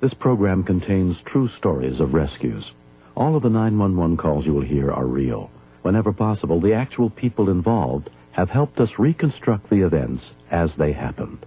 This program contains true stories of rescues. All of the 911 calls you will hear are real. Whenever possible, the actual people involved have helped us reconstruct the events as they happened.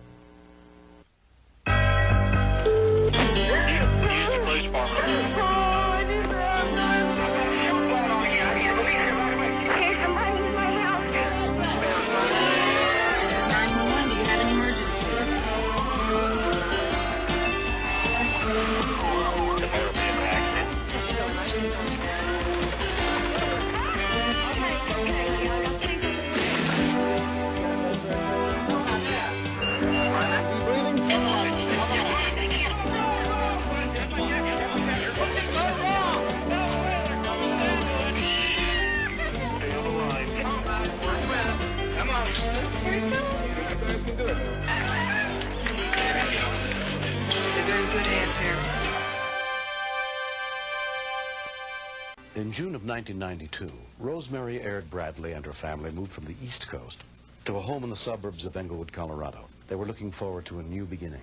In June of 1992, Rosemary Aird Bradley and her family moved from the East Coast to a home in the suburbs of Englewood, Colorado. They were looking forward to a new beginning.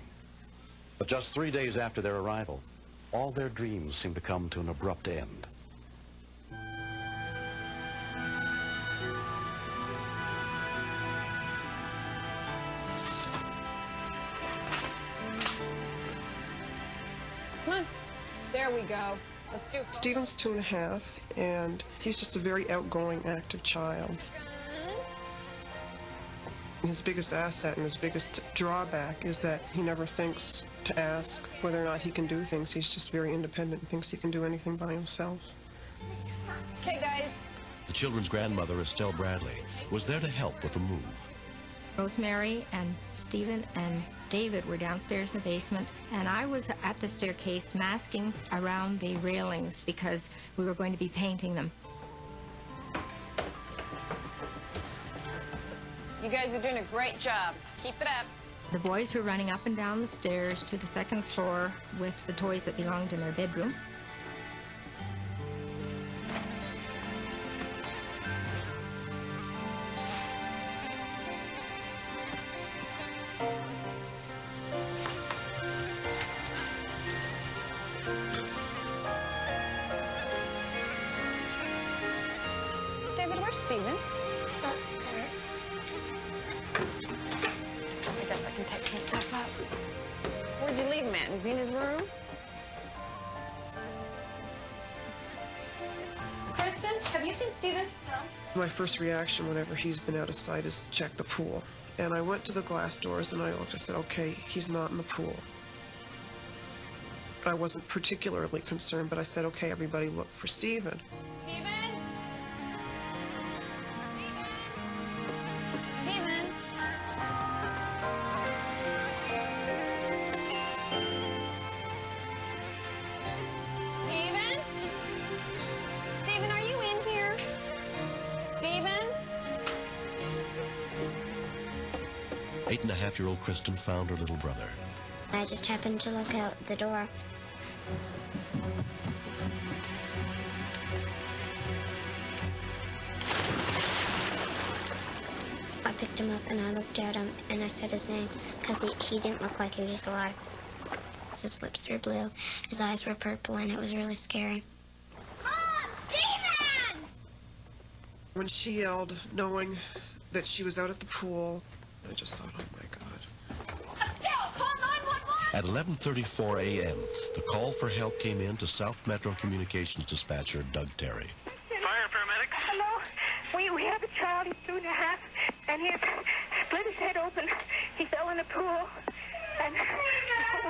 But just 3 days after their arrival, all their dreams seemed to come to an abrupt end. Come on. There we go. Let's do it. Stephen's 2.5, and he's just a very outgoing, active child. His biggest asset and his biggest drawback is that he never thinks to ask whether or not he can do things. He's just very independent and thinks he can do anything by himself. Okay, guys. The children's grandmother, Estelle Bradley, was there to help with the move. Rosemary and Stephen and David were downstairs in the basement, and I was at the staircase masking around the railings because we were going to be painting them. You guys are doing a great job. Keep it up. The boys were running up and down the stairs to the second floor with the toys that belonged in their bedroom. David, where's Stephen? I guess I can take some stuff up. Where'd you leave him at? Is he in his room? Kristen, have you seen Stephen? No. My first reaction whenever he's been out of sight is to check the pool. And I went to the glass doors and I looked and said, okay, he's not in the pool. I wasn't particularly concerned, but I said, okay, everybody look for Stephen. Stephen? Stephen? Stephen? Stephen, are you in here? Stephen? 8.5-year-old Kristen found her little brother. I just happened to look out the door. I picked him up and I looked at him and I said his name because he didn't look like he was alive. His lips were blue, his eyes were purple, and it was really scary. Mom! Stephen! When she yelled, knowing that she was out at the pool, I just thought, oh my God. Estelle, call 911! At 11:34 a.m., the call for help came in to South Metro Communications dispatcher Doug Terry. Fire paramedics. Hello. We have a child, he's 2.5, and he split his head open. He fell in the pool, and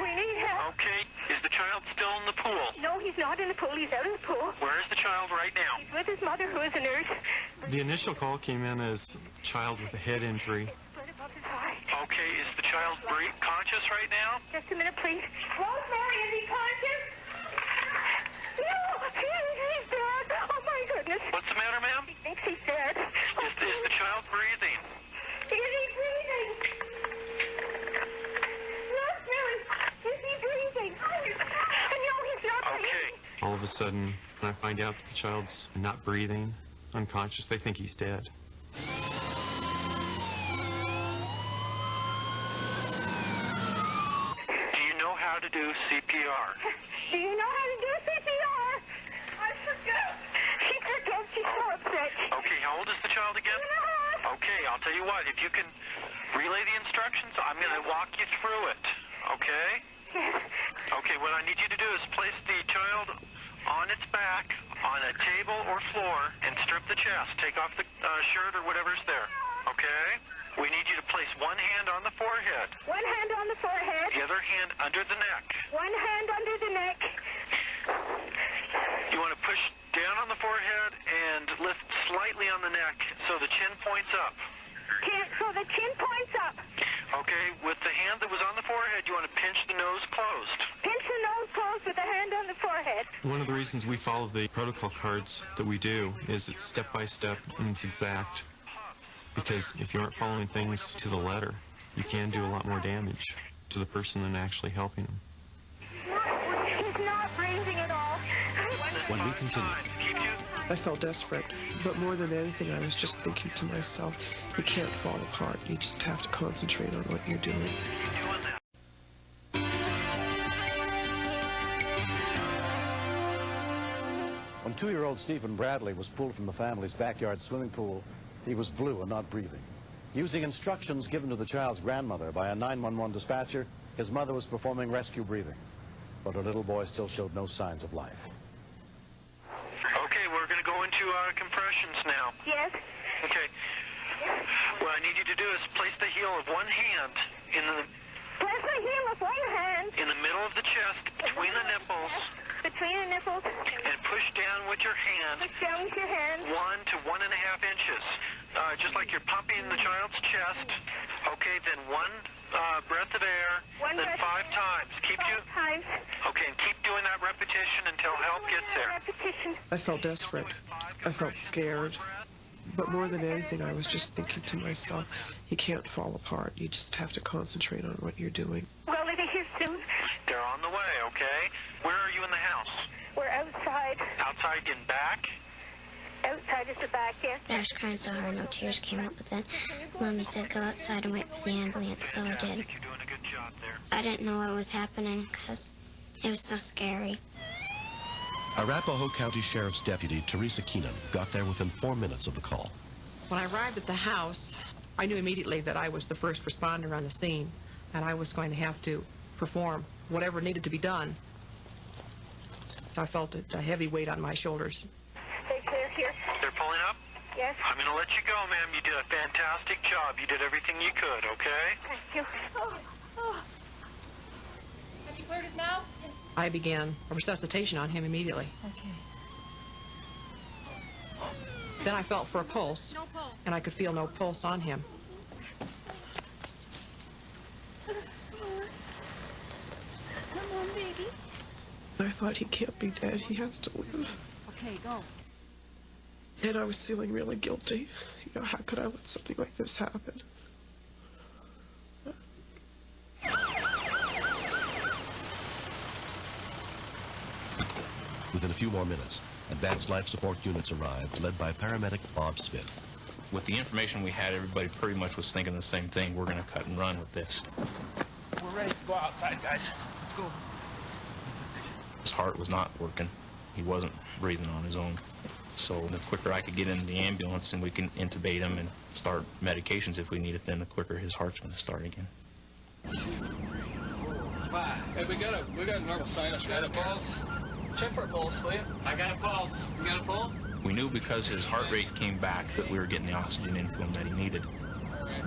we need help. Okay. Is the child still in the pool? No, he's not in the pool. He's out in the pool. Where is the child right now? He's with his mother, who is a nurse. The initial call came in as child with a head injury. Split above his eye. Okay. Is the child conscious right now? Just a minute, please. Rosemary, is he conscious? No, he's dead. Oh, my goodness. What's the matter, ma'am? He thinks he's dead. Is the child breathing? Is he breathing? Rosemary, is he breathing? No, he's not breathing. Okay. All of a sudden, when I find out that the child's not breathing, unconscious, they think he's dead. Do you know how how to do CPR. Do you know how to do CPR? I forgot. She forgot. She's so upset. Okay, how old is the child again? 2.5. Okay, I'll tell you what. If you can relay the instructions, I'm going to walk you through it. Okay? Yes. Okay, what I need you to do is place the child on its back on a table or floor and strip the chest. Take off the shirt or whatever's there. Okay? We need you to place one hand on the forehead. One hand on the forehead. The other hand under the neck. One hand under the neck. You want to push down on the forehead and lift slightly on the neck so the chin points up. So the chin points up. Okay, with the hand that was on the forehead, you want to pinch the nose closed. Pinch the nose closed with the hand on the forehead. One of the reasons we follow the protocol cards that we do is it's step by step and it's exact. Because if you aren't following things to the letter, you can do a lot more damage to the person than actually helping them. He's not breathing at all. When we continue, I felt desperate, but more than anything, I was just thinking to myself, you can't fall apart. You just have to concentrate on what you're doing. when 2-year-old Stephen Bradley was pulled from the family's backyard swimming pool, he was blue and not breathing. Using instructions given to the child's grandmother by a 911 dispatcher, his mother was performing rescue breathing, but her little boy still showed no signs of life. Okay, we're going to go into compressions now. Yes. Okay. What I need you to do is place the heel of one hand in the middle of the chest, between the nipples. Between the nipples. And push down with your hand. Push down with your hand. 1 to 1.5 inches. Just like you're pumping the child's chest. Okay, then one breath of air. Then 5 times. Okay, and keep doing that repetition until help gets there. Repetition. I felt desperate. I felt scared. But more than anything, I was just thinking to myself, you can't fall apart. You just have to concentrate on what you're doing. Well, they'll be here soon. They're on the way, okay? Where are you in the house? We're outside. Outside in back? Outside is the back, yes. I was crying so hard, no tears came out, but then Mommy said go outside and wait for the ambulance, so I did. You're doing a good job there. I didn't know what was happening because it was so scary. Arapahoe County Sheriff's Deputy Teresa Keenan got there within 4 minutes of the call. When I arrived at the house, I knew immediately that I was the first responder on the scene, and I was going to have to perform whatever needed to be done. So I felt a heavy weight on my shoulders. They're here. They're pulling up? Yes. I'm going to let you go, ma'am. You did a fantastic job. You did everything you could, okay? Thank you. Have you cleared his mouth? I began a resuscitation on him immediately. Okay. Then I felt for a pulse, No pulse. and I could feel no pulse on him. Come on, baby. I thought he can't be dead. He has to live. Okay, go. And I was feeling really guilty. You know, how could I let something like this happen? Within a few more minutes, advanced life support units arrived, led by paramedic Bob Smith. With the information we had, everybody pretty much was thinking the same thing. We're going to cut and run with this. We're ready to go outside, guys. Let's go. His heart was not working. He wasn't breathing on his own. So the quicker I could get in the ambulance and we can intubate him and start medications if we need it, then the quicker his heart's going to start again. 5. Hey, we got a normal sinus. Got a pulse? Check for a pulse, will you? I got a pulse. You got a pulse? We knew because his heart rate came back that we were getting the oxygen into him that he needed. Okay.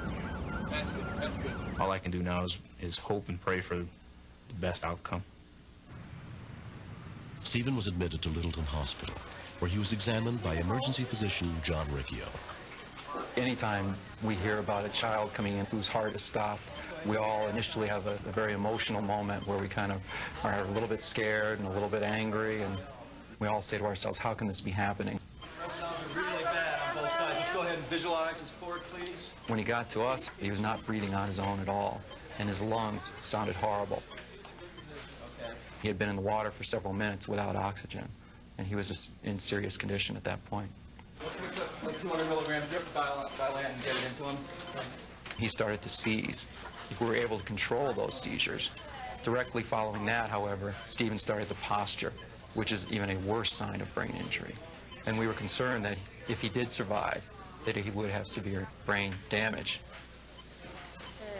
That's good. That's good. All I can do now is hope and pray for the best outcome. Stephen was admitted to Littleton Hospital, where he was examined by emergency physician John Riccio. Anytime we hear about a child coming in whose heart is stopped, we all initially have a very emotional moment where we kind of are a little bit scared and a little bit angry, and we all say to ourselves, how can this be happening? That sounds really bad on both sides. Let's go ahead and visualize his cord, please. When he got to us, he was not breathing on his own at all, and his lungs sounded horrible. Okay. He had been in the water for several minutes without oxygen, and he was just in serious condition at that point. Let's mix up like 200 milligrams drip dial and get it into him. He started to seize. If we were able to control those seizures, Directly following that, however, Stephen started to posture, which is even a worse sign of brain injury. And we were concerned that if he did survive, that he would have severe brain damage.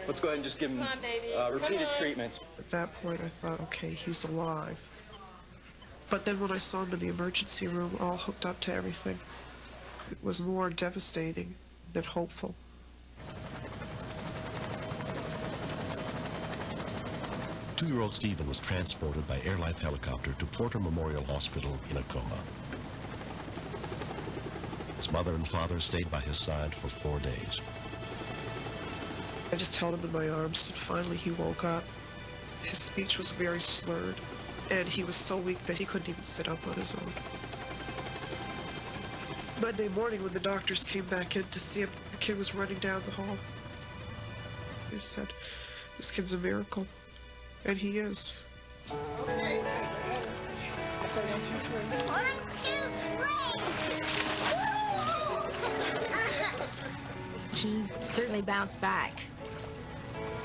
Let's go ahead and just give him repeated treatments. At that point, I thought, okay, he's alive. But then when I saw him in the emergency room, all hooked up to everything, it was more devastating than hopeful. Two-year-old Stephen was transported by airlife helicopter to Porter Memorial Hospital in a coma. His mother and father stayed by his side for 4 days. I just held him in my arms, and finally he woke up. His speech was very slurred, and he was so weak that he couldn't even sit up on his own. Monday morning, when the doctors came back in to see him, the kid was running down the hall. They said, "This kid's a miracle." And he is. 1, 2, 3. He certainly bounced back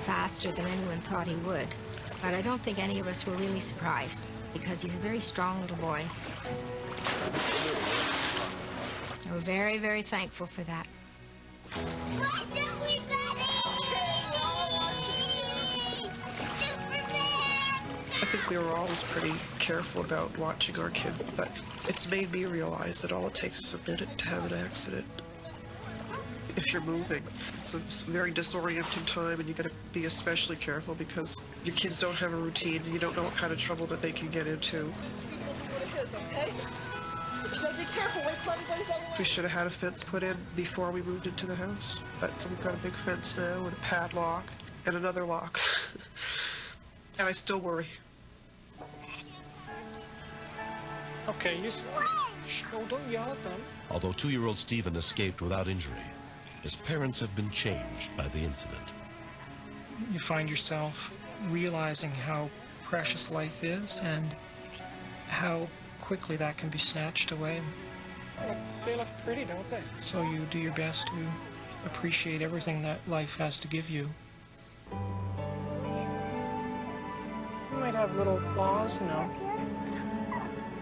faster than anyone thought he would. But I don't think any of us were really surprised, because he's a very strong little boy. We're very, very thankful for that. I think we were always pretty careful about watching our kids, but it's made me realize that all it takes is a minute to have an accident. If you're moving, it's a very disorienting time, and you got to be especially careful because your kids don't have a routine, and you don't know what kind of trouble that they can get into. We should have had a fence put in before we moved into the house, but we've got a big fence now and a padlock and another lock. And I still worry. Okay, don't yell at them. Although 2-year-old Stephen escaped without injury, his parents have been changed by the incident. You find yourself realizing how precious life is and how quickly that can be snatched away. They look pretty, don't they? So you do your best to appreciate everything that life has to give you. You might have little flaws, you know.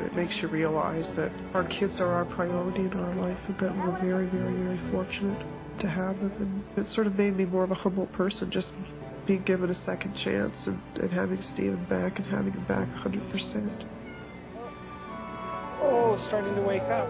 It makes you realize that our kids are our priority in our life, and that we're very, very, very fortunate to have them. And it sort of made me more of a humble person, just being given a second chance and having Stephen back and having him back 100%. Oh, it's starting to wake up.